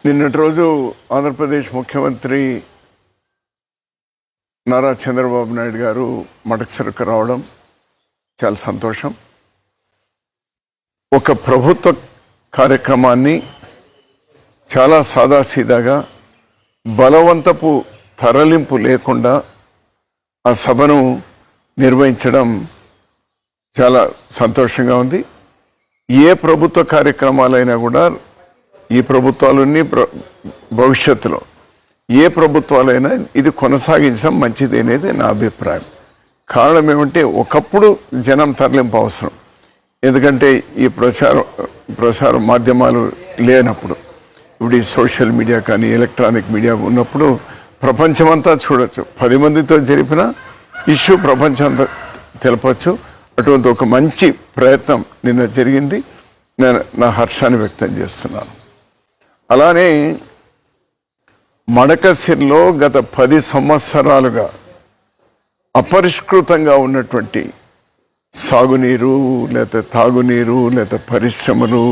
నిన్నటి రోజు ఆంధ్రప్రదేశ్ ముఖ్యమంత్రి నారా చంద్రబాబు నాయుడు గారు మడకసిరకు రావడం చాలా సంతోషం. ఒక ప్రభుత్వ కార్యక్రమాన్ని చాలా సాదాసీదాగా బలవంతపు తరలింపు లేకుండా ఆ సభను నిర్వహించడం చాలా సంతోషంగా ఉంది. ఏ ప్రభుత్వ కార్యక్రమాలైనా కూడా ఈ ప్రభుత్వాలన్నీ భవిష్యత్తులో ఏ ప్రభుత్వాలైనా ఇది కొనసాగించడం మంచిది అనేది నా అభిప్రాయం. కారణం ఏమంటే ఒకప్పుడు జనం తరలింపు అవసరం, ఎందుకంటే ఈ ప్రసార మాధ్యమాలు లేనప్పుడు, ఇప్పుడు ఈ సోషల్ మీడియా కానీ ఎలక్ట్రానిక్ మీడియా ఉన్నప్పుడు ప్రపంచమంతా చూడొచ్చు. 10 మందితో జరిపిన ఇష్యూ ప్రపంచమంతా తెలపచ్చు. అటువంటి ఒక మంచి ప్రయత్నం నిన్న జరిగింది. నేను నా హర్షాన్ని వ్యక్తం చేస్తున్నాను. అలానే మడకసిరిలో గత 10 సంవత్సరాలుగా అపరిష్కృతంగా ఉన్నటువంటి సాగునీరు లేదా తాగునీరు లేదా పరిశ్రమలు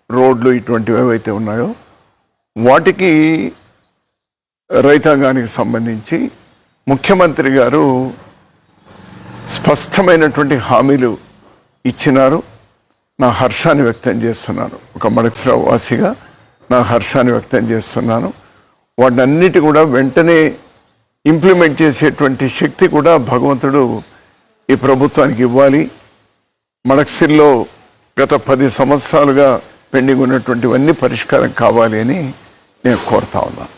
రోడ్లు ఇటువంటివి ఏవైతే ఉన్నాయో వాటికి రైతాంగానికి సంబంధించి ముఖ్యమంత్రి గారు స్పష్టమైనటువంటి హామీలు ఇచ్చినారు. నా హర్షాన్ని వ్యక్తం చేస్తున్నాను. ఒక మడకసిర వాసిగా నా హర్షాన్ని వ్యక్తం చేస్తున్నాను. వాటన్నిటి కూడా వెంటనే ఇంప్లిమెంట్ చేసేటువంటి శక్తి కూడా భగవంతుడు ఈ ప్రభుత్వానికి ఇవ్వాలి. మడకసిరిలో గత 10 సంవత్సరాలుగా పెండింగ్ ఉన్నటువంటివన్నీ పరిష్కారం కావాలి అని నేను కోరుతా ఉన్నాను.